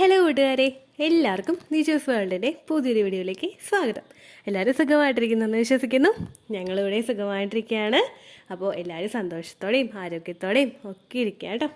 Hello കൂട്ടുകാരെ, എല്ലാവർക്കും നിജോസ് വേൾഡിൻ്റെ പുതിയൊരു വീഡിയോയിലേക്ക് സ്വാഗതം. എല്ലാവരും സുഖമായിട്ടിരിക്കുന്നെന്ന് വിശ്വസിക്കുന്നു. ഞങ്ങളിവിടെ സുഖമായിട്ടിരിക്കുകയാണ്. അപ്പോൾ എല്ലാവരും സന്തോഷത്തോടെയും ആരോഗ്യത്തോടെയും ഒക്കെ ഇരിക്കുക കേട്ടോ.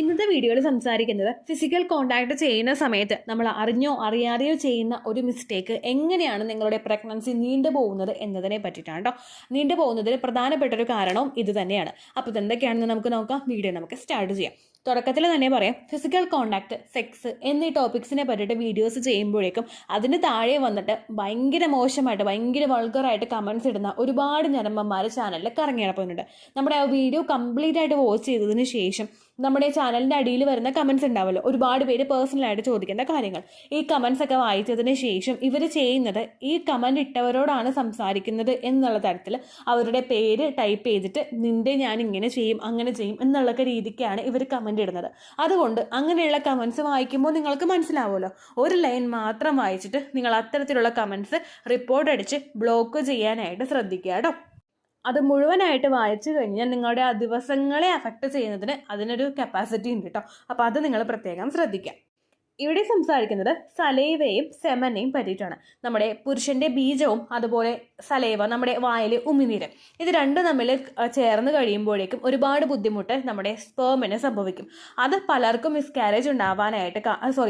ഇന്നത്തെ വീഡിയോയിൽ സംസാരിക്കുന്നത് ഫിസിക്കൽ കോണ്ടാക്ട് ചെയ്യുന്ന സമയത്ത് നമ്മൾ അറിഞ്ഞോ അറിയാതെയോ ചെയ്യുന്ന ഒരു മിസ്റ്റേക്ക് എങ്ങനെയാണ് നിങ്ങളുടെ പ്രഗ്നൻസി നീണ്ടുപോകുന്നത് എന്നതിനെ പറ്റിയിട്ടാണ് കേട്ടോ. നീണ്ടുപോകുന്നതിന് പ്രധാനപ്പെട്ട ഒരു കാരണവും ഇത് തന്നെയാണ്. അപ്പോൾ ഇതെന്തൊക്കെയാണെന്ന് നമുക്ക് നോക്കാം. വീഡിയോ നമുക്ക് സ്റ്റാർട്ട് ചെയ്യാം. തുടക്കത്തിൽ തന്നെ പറയാം, ഫിസിക്കൽ കോണ്ടാക്ട്, സെക്സ് എന്നീ ടോപ്പിക്സിനെ പറ്റിയിട്ട് വീഡിയോസ് ചെയ്യുമ്പോഴേക്കും അതിന് താഴെ വന്നിട്ട് ഭയങ്കര മോശമായിട്ട് ഭയങ്കര വൾഗറായിട്ട് കമൻസ് ഇടുന്ന ഒരുപാട് ഞരമ്പന്മാർ ചാനലിൽ കറങ്ങി നടക്കുന്നുണ്ട്. നമ്മുടെ ആ വീഡിയോ കംപ്ലീറ്റ് ആയിട്ട് വാച്ച് ചെയ്തതിന് ശേഷം നമ്മുടെ ചാനലിൻ്റെ അടിയിൽ വരുന്ന കമൻസ് ഉണ്ടാവുമല്ലോ, ഒരുപാട് പേര് പേഴ്സണലായിട്ട് ചോദിക്കേണ്ട കാര്യങ്ങൾ. ഈ കമൻസ് ഒക്കെ വായിച്ചതിന് ശേഷം ഇവർ ചെയ്യുന്നത് ഈ കമൻറ്റ് ഇട്ടവരോടാണ് സംസാരിക്കുന്നത് എന്നുള്ള തരത്തിൽ അവരുടെ പേര് ടൈപ്പ് ചെയ്തിട്ട് നിന്റെ ഞാൻ ഇങ്ങനെ ചെയ്യും അങ്ങനെ ചെയ്യും എന്നുള്ള രീതിക്കാണ് ഇവർ കമൻറ്റ് ഇടുന്നത്. അതുകൊണ്ട് അങ്ങനെയുള്ള കമൻസ് വായിക്കുമ്പോൾ നിങ്ങൾക്ക് മനസ്സിലാവുമല്ലോ, ഒരു ലൈൻ മാത്രം വായിച്ചിട്ട് നിങ്ങൾ അത്തരത്തിലുള്ള കമൻസ് റിപ്പോർട്ട് അടിച്ച് ബ്ലോക്ക് ചെയ്യാനായിട്ട് ശ്രദ്ധിക്കുക കേട്ടോ. അത് മുഴുവനായിട്ട് വായിച്ചു കഴിഞ്ഞാൽ നിങ്ങളുടെ ആ ദിവസങ്ങളെ അഫക്റ്റ് ചെയ്യുന്നതിന് അതിനൊരു കപ്പാസിറ്റി ഉണ്ട് കേട്ടോ. അപ്പോൾ അത് നിങ്ങൾ പ്രത്യേകം ശ്രദ്ധിക്കുക. ഇവിടെ സംസാരിക്കുന്നത് സലൈവയും സെമനെയും പറ്റിയിട്ടാണ്. നമ്മുടെ പുരുഷന്റെ ബീജവും അതുപോലെ സലൈവ, നമ്മുടെ വായിലെ ഉമിനീര്, ഇത് രണ്ടും തമ്മിൽ ചേർന്ന് കഴിയുമ്പോഴേക്കും ഒരുപാട് ബുദ്ധിമുട്ട് നമ്മുടെ സ്പേമിന് സംഭവിക്കും. അത് പലർക്കും മിസ്കാരേജ് ഉണ്ടാവാനായിട്ട്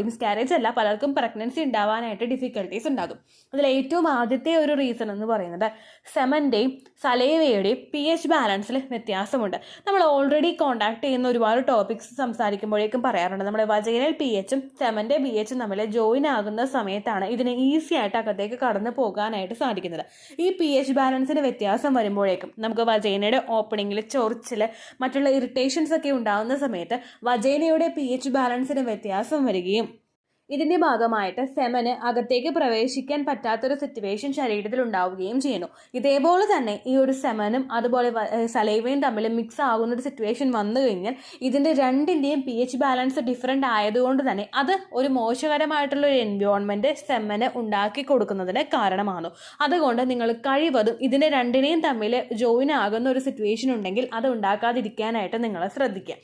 മിസ്കാരേജ് അല്ല, പലർക്കും പ്രഗ്നൻസി ഉണ്ടാവാനായിട്ട് ഡിഫിക്കൽട്ടീസ് ഉണ്ടാകും. അതിൽ ഏറ്റവും ആദ്യത്തെ ഒരു റീസൺ എന്ന് പറയുന്നത് സെമന്റെയും സലൈവയുടെയും pH ബാലൻസിൽ വ്യത്യാസമുണ്ട്. നമ്മൾ ഓൾറെഡി കോണ്ടാക്ട് ചെയ്യുന്ന ഒരുപാട് ടോപ്പിക്സ് സംസാരിക്കുമ്പോഴേക്കും പറയാറുണ്ട്, നമ്മുടെ വജൈനൽ pHഉം സെമന്റെ pH തമ്മിൽ ജോയിൻ ആകുന്ന സമയത്താണ് ഇതിന് ഈസി ആയിട്ട് അകത്തേക്ക് കടന്നു പോകാനായിട്ട് സാധിക്കുന്നത്. ഈ pH ബാലൻസിന് വ്യത്യാസം വരുമ്പോഴേക്കും നമുക്ക് വജൈനയുടെ ഓപ്പണിങ്ങിൽ ചൊറിച്ചിൽ, മറ്റുള്ള ഇറിറ്റേഷൻസ് ഒക്കെ ഉണ്ടാകുന്ന സമയത്ത് വജൈനയുടെ pH ബാലൻസിന് വ്യത്യാസം വരികയും ഇതിന്റെ ഭാഗമായിട്ട് സെമന് അകത്തേക്ക് പ്രവേശിക്കാൻ പറ്റാത്തൊരു സിറ്റുവേഷൻ ശരീരത്തിൽ ഉണ്ടാവുകയും ചെയ്യുന്നു. ഇതേപോലെ തന്നെ ഈ ഒരു സെമനും അതുപോലെ സലൈവയും തമ്മിൽ മിക്സ് ആകുന്ന ഒരു സിറ്റുവേഷൻ വന്നു കഴിഞ്ഞാൽ ഇതിന്റെ രണ്ടിന്റെയും pH ബാലൻസ് ഡിഫറെന്റ് ആയതുകൊണ്ട് തന്നെ അത് ഒരു മോശകരമായിട്ടുള്ള ഒരു എൻവയോൺമെന്റ് സെമന് ഉണ്ടാക്കി കൊടുക്കുന്നതിന് കാരണമാണ്. അതുകൊണ്ട് നിങ്ങൾ കഴിവതും ഇതിന്റെ രണ്ടിനെയും തമ്മിൽ ജോയിൻ ആകുന്ന ഒരു സിറ്റുവേഷൻ ഉണ്ടെങ്കിൽ അത് ഉണ്ടാക്കാതിരിക്കാനായിട്ട് നിങ്ങൾ ശ്രദ്ധിക്കുക.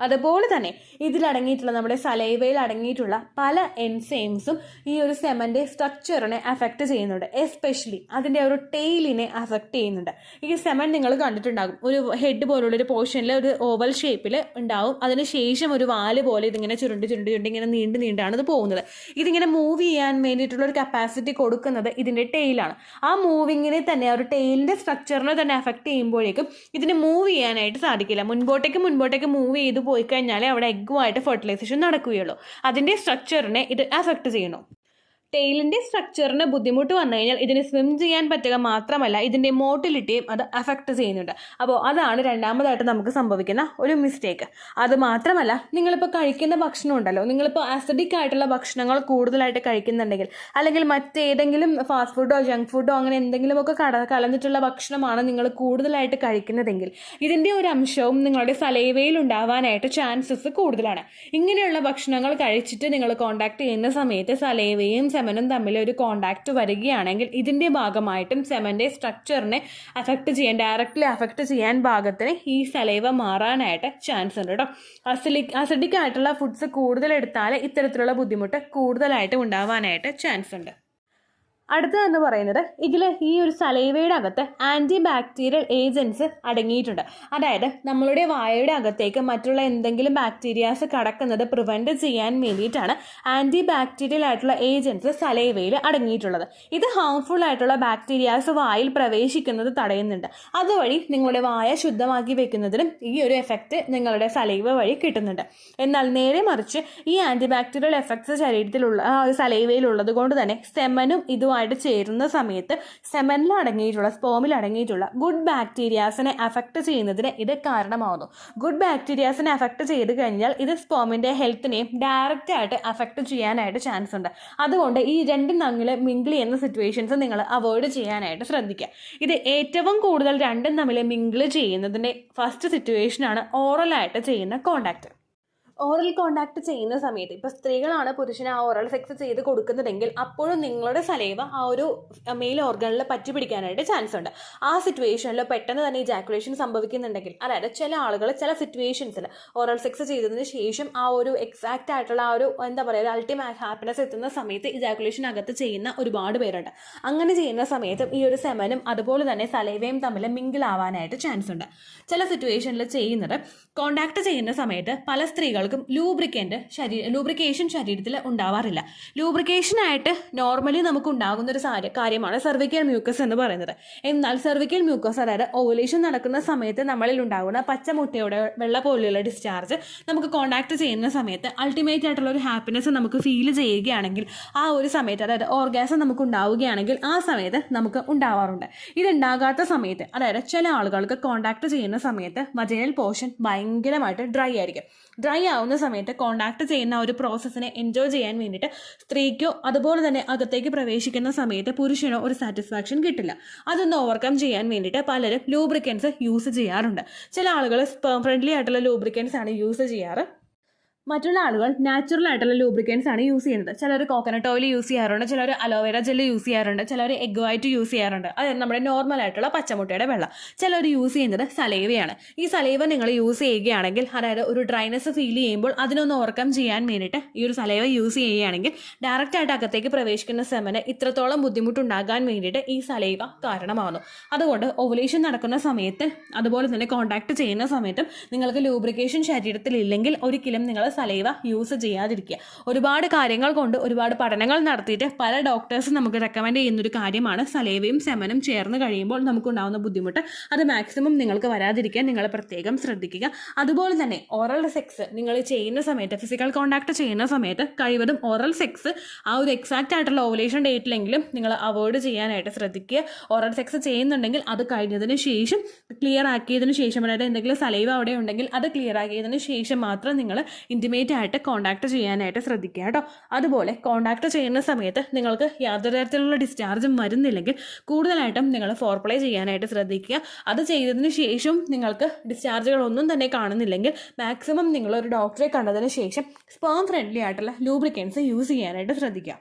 അതുപോലെ തന്നെ ഇതിലടങ്ങിയിട്ടുള്ള നമ്മുടെ സലൈവയിൽ അടങ്ങിയിട്ടുള്ള പല എൻസൈംസും ഈ ഒരു സെമന്റെ സ്ട്രക്ചറിനെ അഫക്റ്റ് ചെയ്യുന്നുണ്ട്. എസ്പെഷ്യലി അതിൻ്റെ ഒരു ടെയിലിനെ അഫക്റ്റ് ചെയ്യുന്നുണ്ട്. ഈ സെമൻ നിങ്ങൾ കണ്ടിട്ടുണ്ടാകും, ഒരു ഹെഡ് പോലുള്ളൊരു പോർഷനിൽ ഒരു ഓവൽ ഷേപ്പിൽ ഉണ്ടാവും. അതിനുശേഷം ഒരു വാല് പോലെ ഇതിങ്ങനെ ചുരുണ്ടി ഇങ്ങനെ നീണ്ടാണ് ഇത് പോകുന്നത്. ഇതിങ്ങനെ മൂവ് ചെയ്യാൻ വേണ്ടിയിട്ടുള്ള ഒരു കപ്പാസിറ്റി കൊടുക്കുന്നത് ഇതിൻ്റെ ടെയിലാണ്. ആ മൂവിങ്ങിനെ തന്നെ, ആ ഒരു ടെയിലിൻ്റെ സ്ട്രക്ചറിനെ തന്നെ അഫക്റ്റ് ചെയ്യുമ്പോഴേക്കും ഇതിന് മൂവ് ചെയ്യാനായിട്ട് സാധിക്കില്ല. മുൻപോട്ടേക്ക് മൂവ് ചെയ്ത് പോയി കഴിഞ്ഞാൽ അവിടെ എഗ്ഗുമായിട്ട് ഫെർട്ടിലൈസേഷൻ നടക്കുകയുള്ളൂ. അതിൻ്റെ സ്ട്രക്ചറിനെ ഇത് അഫക്റ്റ് ചെയ്യണം. ടെയിലിൻ്റെ സ്ട്രക്ചറിന് ബുദ്ധിമുട്ട് വന്നു കഴിഞ്ഞാൽ ഇതിന് സ്വിം ചെയ്യാൻ പറ്റുക മാത്രമല്ല ഇതിൻ്റെ മോട്ടിലിറ്റിയും അത് അഫക്റ്റ് ചെയ്യുന്നുണ്ട്. അപ്പോൾ അതാണ് രണ്ടാമതായിട്ട് നമുക്ക് സംഭവിക്കുന്ന ഒരു മിസ്റ്റേക്ക്. അത് മാത്രമല്ല, നിങ്ങളിപ്പോൾ കഴിക്കുന്ന ഭക്ഷണം ഉണ്ടല്ലോ, നിങ്ങളിപ്പോൾ ആസിഡിക് ആയിട്ടുള്ള ഭക്ഷണങ്ങൾ കൂടുതലായിട്ട് കഴിക്കുന്നുണ്ടെങ്കിൽ, അല്ലെങ്കിൽ മറ്റേതെങ്കിലും ഫാസ്റ്റ് ഫുഡോ ജങ്ക് ഫുഡോ അങ്ങനെ എന്തെങ്കിലുമൊക്കെ കലർന്നിട്ടുള്ള ഭക്ഷണമാണ് നിങ്ങൾ കൂടുതലായിട്ട് കഴിക്കുന്നതെങ്കിൽ ഇതിൻ്റെ ഒരു അംശവും നിങ്ങളുടെ സലൈവയിൽ ഉണ്ടാവാനായിട്ട് ചാൻസസ് കൂടുതലാണ്. ഇങ്ങനെയുള്ള ഭക്ഷണങ്ങൾ കഴിച്ചിട്ട് നിങ്ങൾ കോണ്ടാക്ട് ചെയ്യുന്ന സമയത്ത് സലൈവയും സെമനും തമ്മിൽ ഒരു കോണ്ടാക്ട് വരികയാണെങ്കിൽ ഇതിൻ്റെ ഭാഗമായിട്ടും സെമന്റെ സ്ട്രക്ചറിനെ ഡയറക്റ്റ്ലി അഫക്റ്റ് ചെയ്യാൻ ഭാഗത്തിന് ഈ സലൈവ മാറാനായിട്ട് ചാൻസ് ഉണ്ട് കേട്ടോ. അസിഡിക് ആയിട്ടുള്ള ഫുഡ്സ് കൂടുതൽ എടുത്താൽ ഇത്തരത്തിലുള്ള ബുദ്ധിമുട്ട് കൂടുതലായിട്ട് ഉണ്ടാവാനായിട്ട് ചാൻസ് ഉണ്ട്. അടുത്തതെന്ന് പറയുന്നത്, ഇതിൽ ഈ ഒരു സലൈവയുടെ അകത്ത് ആൻറ്റി ബാക്ടീരിയൽ ഏജൻസ് അടങ്ങിയിട്ടുണ്ട്. അതായത് നമ്മളുടെ വായയുടെ അകത്തേക്ക് മറ്റുള്ള എന്തെങ്കിലും ബാക്ടീരിയാസ് കടക്കുന്നത് പ്രിവെൻറ്റ് ചെയ്യാൻ വേണ്ടിയിട്ടാണ് ആൻറ്റി ബാക്ടീരിയൽ ആയിട്ടുള്ള ഏജൻസ് സലൈവയിൽ അടങ്ങിയിട്ടുള്ളത്. ഇത് ഹാംഫുൾ ആയിട്ടുള്ള ബാക്ടീരിയാസ് വായിൽ പ്രവേശിക്കുന്നത് തടയുന്നുണ്ട്. അതുവഴി നിങ്ങളുടെ വായ ശുദ്ധമാക്കി വെക്കുന്നതിനും ഈ ഒരു എഫക്റ്റ് നിങ്ങളുടെ സലൈവ വഴി കിട്ടുന്നുണ്ട്. എന്നാൽ നേരെ മറിച്ച് ഈ ആൻറ്റി ബാക്ടീരിയൽ എഫക്ട്സ് ശരീരത്തിലുള്ള സലൈവയിലുള്ളത് കൊണ്ട് തന്നെ സെമനും ഇതുമായി ചേരുന്ന സമയത്ത് സെമനിൽ അടങ്ങിയിട്ടുള്ള സ്പേമിൽ അടങ്ങിയിട്ടുള്ള ഗുഡ് ബാക്ടീരിയാസിനെ അഫക്റ്റ് ചെയ്യുന്നതിന് ഇത് കാരണമാകുന്നു. ഗുഡ് ബാക്ടീരിയാസിനെ അഫക്റ്റ് ചെയ്ത് കഴിഞ്ഞാൽ ഇത് സ്പേമിന്റെ ഹെൽത്തിനെയും ഡയറക്റ്റ് ആയിട്ട് അഫക്റ്റ് ചെയ്യാനായിട്ട് ചാൻസ് ഉണ്ട്. അതുകൊണ്ട് ഈ രണ്ടും തമ്മിൽ മിങ്കിൾ ചെയ്യുന്ന സിറ്റുവേഷൻസ് നിങ്ങൾ അവോയ്ഡ് ചെയ്യാനായിട്ട് ശ്രദ്ധിക്കുക. ഇത് ഏറ്റവും കൂടുതൽ രണ്ടും തമ്മിൽ മിങ്കിൾ ചെയ്യുന്നതിൻ്റെ ഫസ്റ്റ് സിറ്റുവേഷനാണ് ഓറലായിട്ട് ചെയ്യുന്ന കോണ്ടാക്ട്. ഓറൽ കോണ്ടാക്ട് ചെയ്യുന്ന സമയത്ത് ഇപ്പോൾ സ്ത്രീകളാണ് പുരുഷന് ആ ഓറൽ സെക്സ് ചെയ്ത് കൊടുക്കുന്നതെങ്കിൽ അപ്പോഴും നിങ്ങളുടെ സലൈവ ആ ഒരു മെയിൽ ഓർഗണിൽ പറ്റി പിടിക്കാനായിട്ട് ചാൻസ് ഉണ്ട്. ആ സിറ്റുവേഷനിൽ പെട്ടെന്ന് തന്നെ ഇജാക്കുലേഷൻ സംഭവിക്കുന്നുണ്ടെങ്കിൽ, അതായത് ചില ആളുകൾ ചില സിറ്റുവേഷൻസിൽ ഓറൽ സെക്സ് ചെയ്തതിന് ശേഷം ആ ഒരു എക്സാക്റ്റ് ആയിട്ടുള്ള ആ ഒരു എന്താ പറയുക അൾട്ടിമേറ്റ് ഹാപ്പിനെസ് എത്തുന്ന സമയത്ത് ഇജാക്കുലേഷൻ അകത്ത് ചെയ്യുന്ന ഒരുപാട് പേരുണ്ട്. അങ്ങനെ ചെയ്യുന്ന സമയത്ത് ഈ ഒരു സെമനും അതുപോലെ തന്നെ സലൈവയും തമ്മിൽ മിങ്കിൾ ആവാനായിട്ട് ചാൻസ് ഉണ്ട്. ചില സിറ്റുവേഷനിൽ ചെയ്യുന്നത് കോണ്ടാക്ട് ചെയ്യുന്ന സമയത്ത് പല സ്ത്രീകൾക്കും ലൂബ്രിക്കേഷൻ ശരീരത്തിൽ ഉണ്ടാവാറില്ല. ലൂബ്രിക്കേഷനായിട്ട് നോർമലി നമുക്ക് ഉണ്ടാകുന്ന ഒരു കാര്യമാണ് സെർവിക്കൽ മ്യൂക്കസ് എന്ന് പറയുന്നത്. എന്നാൽ സെർവിക്കൽ മ്യൂക്കസ്, അതായത് ഓവുലേഷൻ നടക്കുന്ന സമയത്ത് നമ്മളിൽ ഉണ്ടാകുന്ന പച്ചമുട്ടയുടെ വെള്ള പോലെയുള്ള ഡിസ്ചാർജ് നമുക്ക് കോണ്ടാക്ട് ചെയ്യുന്ന സമയത്ത് അൾട്ടിമേറ്റ് ആയിട്ടുള്ള ഒരു ഹാപ്പിനെസ് നമുക്ക് ഫീൽ ചെയ്യുകയാണെങ്കിൽ, ആ ഒരു സമയത്ത് അതായത് ഓർഗാസം നമുക്ക് ഉണ്ടാവുകയാണെങ്കിൽ ആ സമയത്ത് നമുക്ക് ഉണ്ടാവാറുണ്ട്. ഇതുണ്ടാകാത്ത സമയത്ത്, അതായത് ചില ആളുകൾക്ക് കോണ്ടാക്ട് ചെയ്യുന്ന സമയത്ത് വജൈനൽ പോർഷൻ ഭയങ്കരമായിട്ട് ഡ്രൈ ആയിരിക്കും. ഡ്രൈ ആവുന്ന സമയത്ത് കോണ്ടാക്ട് ചെയ്യുന്ന ഒരു പ്രോസസ്സിനെ എൻജോയ് ചെയ്യാൻ വേണ്ടിയിട്ട് സ്ത്രീക്കോ അതുപോലെ തന്നെ അകത്തേക്ക് പ്രവേശിക്കുന്ന സമയത്ത് പുരുഷനോ ഒരു സാറ്റിസ്ഫാക്ഷൻ കിട്ടില്ല. അതൊന്ന് ഓവർകം ചെയ്യാൻ വേണ്ടിയിട്ട് പലരും ലൂബ്രിക്കൻസ് യൂസ് ചെയ്യാറുണ്ട്. ചില ആളുകൾ സ്പേം ഫ്രണ്ട്ലി ആയിട്ടുള്ള ലൂബ്രിക്കൻസ് ആണ് യൂസ് ചെയ്യാറ്. മറ്റുള്ള ആളുകൾ നാച്ചുറൽ ആയിട്ടുള്ള ലൂബ്രിക്കൻസ് ആണ് യൂസ് ചെയ്യുന്നത്. ചിലർ കോക്കനട്ട് ഓയിൽ യൂസ് ചെയ്യാറുണ്ട്, ചിലർ അലോവേര ജെല്ല് യൂസ് ചെയ്യാറുണ്ട്, ചിലർ എഗ് വൈറ്റ് യൂസ് ചെയ്യാറുണ്ട്, അതായത് നമ്മുടെ നോർമൽ ആയിട്ടുള്ള പച്ചമുട്ടയുടെ വെള്ളം. ചിലർ യൂസ് ചെയ്യുന്നത് സലൈവയാണ്. ഈ സലൈവ നിങ്ങൾ യൂസ് ചെയ്യുകയാണെങ്കിൽ, അതായത് ഒരു ഡ്രൈനെസ് ഫീൽ ചെയ്യുമ്പോൾ അതിനൊന്ന് ഓവർകം ചെയ്യാൻ വേണ്ടിയിട്ട് ഈ ഒരു സലൈവ യൂസ് ചെയ്യുകയാണെങ്കിൽ ഡയറക്റ്റ് ആയിട്ട് അകത്തേക്ക് പ്രവേശിക്കുന്ന സെമന് ഇത്രത്തോളം ബുദ്ധിമുട്ടുണ്ടാകാൻ വേണ്ടിയിട്ട് ഈ സലൈവ കാരണമാകുന്നു. അതുകൊണ്ട് ഓവുലേഷൻ നടക്കുന്ന സമയത്ത് അതുപോലെ തന്നെ കോണ്ടാക്ട് ചെയ്യുന്ന സമയത്തും നിങ്ങൾക്ക് ലൂബ്രിക്കേഷൻ ശരീരത്തിൽ ഇല്ലെങ്കിൽ ഒരിക്കലും നിങ്ങൾ സലൈവ യൂസ് ചെയ്യാതിരിക്കുക. ഒരുപാട് കാര്യങ്ങൾ കൊണ്ട് ഒരുപാട് പഠനങ്ങൾ നടത്തിയിട്ട് പല ഡോക്ടേഴ്സും നമുക്ക് റെക്കമെൻഡ് ചെയ്യുന്നൊരു കാര്യമാണ് സലൈവയും സെമനും ചേർന്ന് കഴിയുമ്പോൾ നമുക്കുണ്ടാകുന്ന ബുദ്ധിമുട്ട് അത് മാക്സിമം നിങ്ങൾക്ക് വരാതിരിക്കാൻ നിങ്ങൾ പ്രത്യേകം ശ്രദ്ധിക്കുക. അതുപോലെ തന്നെ ഓറൽ സെക്സ് നിങ്ങൾ ചെയ്യുന്ന സമയത്ത്, ഫിസിക്കൽ കോണ്ടാക്ട് ചെയ്യുന്ന സമയത്ത് കഴിവതും ഓറൽ സെക്സ് ആ ഒരു എക്സാക്റ്റ് ആയിട്ടുള്ള ഓവുലേഷൻ ഡേറ്റിലെങ്കിലും നിങ്ങൾ അവോയ്ഡ് ചെയ്യാനായിട്ട് ശ്രദ്ധിക്കുക. ഓറൽ സെക്സ് ചെയ്യുന്നുണ്ടെങ്കിൽ അത് കഴിഞ്ഞതിന് ശേഷം ക്ലിയർ ആക്കിയതിന് ശേഷം, അതായത് എന്തെങ്കിലും സലൈവ അവിടെ ഉണ്ടെങ്കിൽ അത് ക്ലിയർ ആക്കിയതിന് ശേഷം മാത്രം നിങ്ങൾ ഇൻറ്റിമേറ്റ് ആയിട്ട് കോണ്ടാക്ട് ചെയ്യാനായിട്ട് ശ്രദ്ധിക്കുക കേട്ടോ. അതുപോലെ കോണ്ടാക്ട് ചെയ്യുന്ന സമയത്ത് നിങ്ങൾക്ക് യാതൊരു തരത്തിലുള്ള ഡിസ്ചാർജും വരുന്നില്ലെങ്കിൽ കൂടുതലായിട്ടും നിങ്ങൾ ഫോർപ്ലേ ചെയ്യാനായിട്ട് ശ്രദ്ധിക്കുക. അത് ചെയ്തതിന് ശേഷം നിങ്ങൾക്ക് ഡിസ്ചാർജുകളൊന്നും തന്നെ കാണുന്നില്ലെങ്കിൽ മാക്സിമം നിങ്ങളൊരു ഡോക്ടറെ കണ്ടതിന് ശേഷം സ്പേം ഫ്രണ്ട്ലി ആയിട്ടുള്ള ലൂബ്രിക്കൻസ് യൂസ് ചെയ്യാനായിട്ട് ശ്രദ്ധിക്കുക.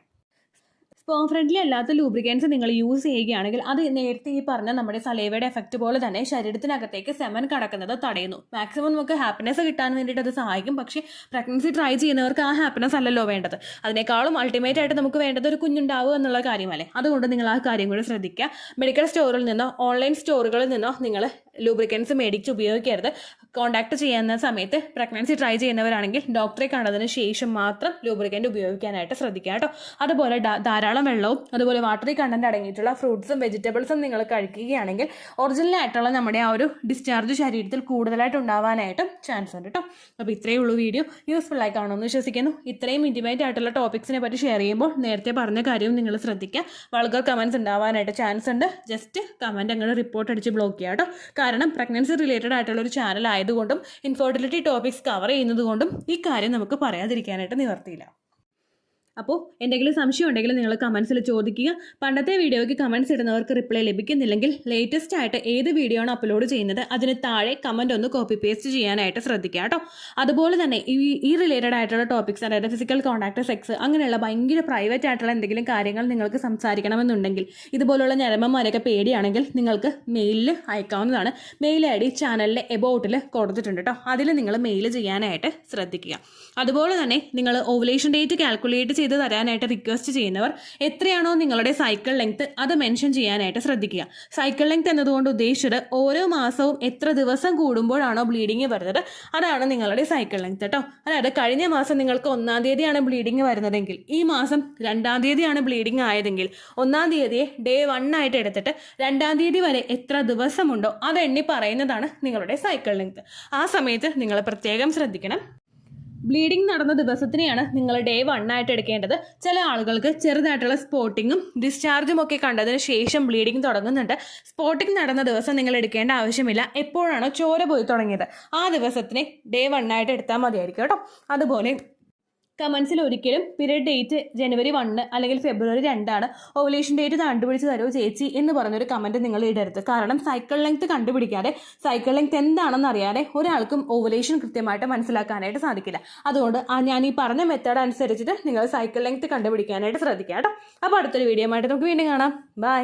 സ്പേം ഫ്രണ്ട്ലി അല്ലാത്ത ലൂബ്രിക്കൻസ് നിങ്ങൾ യൂസ് ചെയ്യുകയാണെങ്കിൽ അത് നേരത്തെ ഈ പറഞ്ഞ നമ്മുടെ സലൈവയുടെ എഫക്റ്റ് പോലെ തന്നെ ശരീരത്തിനകത്തേക്ക് സെമൻ കടക്കുന്നത് തടയുന്നു. മാക്സിമം നമുക്ക് ഹാപ്പിനെസ് കിട്ടാൻ വേണ്ടിയിട്ട് അത് സഹായിക്കും. പക്ഷേ പ്രഗ്നൻസി ട്രൈ ചെയ്യുന്നവർക്ക് ആ ഹാപ്പിനെസ് അല്ലല്ലോ വേണ്ടത്. അതിനേക്കാളും അൾട്ടിമേറ്റ് ആയിട്ട് നമുക്ക് വേണ്ടത് ഒരു കുഞ്ഞുണ്ടാവുക എന്നുള്ള കാര്യമല്ലേ. അതുകൊണ്ട് നിങ്ങൾ ആ കാര്യം കൂടി ശ്രദ്ധിക്കുക. മെഡിക്കൽ സ്റ്റോറിൽ നിന്നോ ഓൺലൈൻ സ്റ്റോറുകളിൽ നിന്നോ നിങ്ങൾ ലൂബ്രിക്കൻസ് മേടിച്ച് ഉപയോഗിക്കരുത്. കോണ്ടാക്ട് ചെയ്യുന്ന സമയത്ത് പ്രഗ്നൻസി ട്രൈ ചെയ്യുന്നവരാണെങ്കിൽ ഡോക്ടറെ കണ്ടതിന് ശേഷം മാത്രം ലൂബ്രിക്കൻ്റ് ഉപയോഗിക്കാനായിട്ട് ശ്രദ്ധിക്കുക കേട്ടോ. അതുപോലെ ധാരാളം വെള്ളവും അതുപോലെ വാട്ടറി കണ്ടന്റ് അടങ്ങിയിട്ടുള്ള ഫ്രൂട്ട്സും വെജിറ്റബിൾസും നിങ്ങൾ കഴിക്കുകയാണെങ്കിൽ ഒറിജിനൽ ആയിട്ടുള്ള നമ്മുടെ ആ ഒരു ഡിസ്ചാർജ് ശരീരത്തിൽ കൂടുതലായിട്ട് ഉണ്ടാവാനായിട്ടും ചാൻസ് ഉണ്ട് കേട്ടോ. അപ്പോൾ ഇത്രയേ ഉള്ളൂ വീഡിയോ. യൂസ്ഫുൾ ആയി കാണുമെന്ന് വിശ്വസിക്കുന്നു. ഇത്രയും ഇൻറ്റിമേറ്റ് ആയിട്ടുള്ള ടോപ്പിക്സിനെ പറ്റി ഷെയർ ചെയ്യുമ്പോൾ നേരത്തെ പറഞ്ഞ കാര്യവും നിങ്ങൾ ശ്രദ്ധിക്കുക. വൾഗർ കമൻറ്റ്സ് ഉണ്ടാവാനായിട്ട് ചാൻസ് ഉണ്ട്. ജസ്റ്റ് കമൻറ്റ് അങ്ങനെ റിപ്പോർട്ട് അടിച്ച് ബ്ലോക്ക് ചെയ്യുക കേട്ടോ. കാരണം പ്രഗ്നൻസി റിലേറ്റഡ് ആയിട്ടുള്ള ഒരു ചാനൽ ആയതുകൊണ്ടും ഇൻഫെർട്ടിലിറ്റി ടോപ്പിക്സ് കവർ ചെയ്യുന്നത് കൊണ്ടും ഈ കാര്യം നമുക്ക് പറയാതിരിക്കാനായിട്ട് നിവർത്തിയില്ല. അപ്പോൾ എന്തെങ്കിലും സംശയം ഉണ്ടെങ്കിൽ നിങ്ങൾ കമൻസിൽ ചോദിക്കുക. പണ്ടത്തെ വീഡിയോയ്ക്ക് കമൻസ് ഇടുന്നവർക്ക് റിപ്ലൈ ലഭിക്കുന്നില്ലെങ്കിൽ ലേറ്റസ്റ്റ് ആയിട്ട് ഏത് വീഡിയോ ആണ് അപ്ലോഡ് ചെയ്യുന്നത് അതിന് താഴെ കമൻറ്റ് ഒന്ന് കോപ്പി പേസ്റ്റ് ചെയ്യാനായിട്ട് ശ്രദ്ധിക്കുക കേട്ടോ. അതുപോലെ തന്നെ ഈ റിലേറ്റഡ് ആയിട്ടുള്ള ടോപ്പിക്സ്, അതായത് ഫിസിക്കൽ കോണ്ടാക്ട്, സെക്സ്, അങ്ങനെയുള്ള ഭയങ്കര പ്രൈവറ്റ് ആയിട്ടുള്ള എന്തെങ്കിലും കാര്യങ്ങൾ നിങ്ങൾക്ക് സംസാരിക്കണമെന്നുണ്ടെങ്കിൽ, ഇതുപോലുള്ള ഞരമ്പന്മാരൊക്കെ പേടിയാണെങ്കിൽ നിങ്ങൾക്ക് മെയിലിൽ അയക്കാവുന്നതാണ്. മെയിൽ ഐ ഡി ചാനലിലെ എബൌട്ടിൽ കൊടുത്തിട്ടുണ്ട് കേട്ടോ. അതിൽ നിങ്ങൾ മെയിൽ ചെയ്യാനായിട്ട് ശ്രദ്ധിക്കുക. അതുപോലെ തന്നെ നിങ്ങൾ ഓവുലേഷൻ ഡേറ്റ് കാൽക്കുലേറ്റ് ചെയ്ത് തരാനായിട്ട് റിക്വസ്റ്റ് ചെയ്യുന്നവർ എത്രയാണോ നിങ്ങളുടെ സൈക്കിൾ ലെങ്ത് അത് മെൻഷൻ ചെയ്യാനായിട്ട് ശ്രദ്ധിക്കുക. സൈക്കിൾ ലെങ്ത് എന്നതുകൊണ്ട് ഉദ്ദേശിച്ചത് ഓരോ മാസവും എത്ര ദിവസം കൂടുമ്പോഴാണോ ബ്ലീഡിങ് വരുന്നത് അതാണ് നിങ്ങളുടെ സൈക്കിൾ ലെങ്ത് കേട്ടോ. അതായത് കഴിഞ്ഞ മാസം നിങ്ങൾക്ക് 1-ാം തീയതിയാണ് ബ്ലീഡിങ് വരുന്നതെങ്കിൽ ഈ മാസം 2-ാം തീയതിയാണ് ബ്ലീഡിങ് ആയതെങ്കിൽ 1-ാം തീയതിയെ ഡേ 1 ആയിട്ട് എടുത്തിട്ട് 2-ാം തീയതി വരെ എത്ര ദിവസമുണ്ടോ അത് എണ്ണി പറയുന്നതാണ് നിങ്ങളുടെ സൈക്കിൾ ലെങ്ത്. ആ സമയത്ത് നിങ്ങൾ പ്രത്യേകം ശ്രദ്ധിക്കണം. ബ്ലീഡിങ് നടന്ന ദിവസത്തിനെയാണ് നിങ്ങൾ ഡേ 1 ആയിട്ട് എടുക്കേണ്ടത്. ചില ആളുകൾക്ക് ചെറുതായിട്ടുള്ള സ്പോട്ടിങ്ങും ഡിസ്ചാർജും ഒക്കെ കണ്ടതിന് ശേഷം ബ്ലീഡിങ് തുടങ്ങുന്നുണ്ട്. സ്പോട്ടിങ് നടന്ന ദിവസം നിങ്ങൾ എടുക്കേണ്ട ആവശ്യമില്ല. എപ്പോഴാണോ ചോര പോയി തുടങ്ങിയത് ആ ദിവസത്തിനെ ഡേ 1 ആയിട്ട് എടുത്താൽ മതിയായിരിക്കും കേട്ടോ. അതുപോലെ കമൻസിൽ ഒരിക്കലും പീരിയഡ് ഡേറ്റ് ജനുവരി 1 അല്ലെങ്കിൽ ഫെബ്രുവരി 2 ഓവുലേഷൻ ഡേറ്റ് കണ്ടുപിടിച്ച് തരുമോ ചേച്ചി എന്ന് പറഞ്ഞൊരു കമൻറ്റ് നിങ്ങൾ ഇടരുത്. കാരണം സൈക്കിൾ ലെങ്ത് കണ്ടുപിടിക്കാതെ സൈക്കിൾ ലെങ്ത് എന്താണെന്ന് അറിയാതെ ഒരാൾക്കും ഓവുലേഷൻ കൃത്യമായിട്ട് മനസ്സിലാക്കാനായിട്ട് സാധിക്കില്ല. അതുകൊണ്ട് ഞാൻ ഈ പറഞ്ഞ മെത്തേഡ് അനുസരിച്ചിട്ട് നിങ്ങൾ സൈക്കിൾ ലെങ്ത് കണ്ടുപിടിക്കാനായിട്ട് ശ്രദ്ധിക്കാം കേട്ടോ. അപ്പോൾ അടുത്തൊരു വീഡിയോ ആയിട്ട് നമുക്ക് വീണ്ടും കാണാം. ബൈ.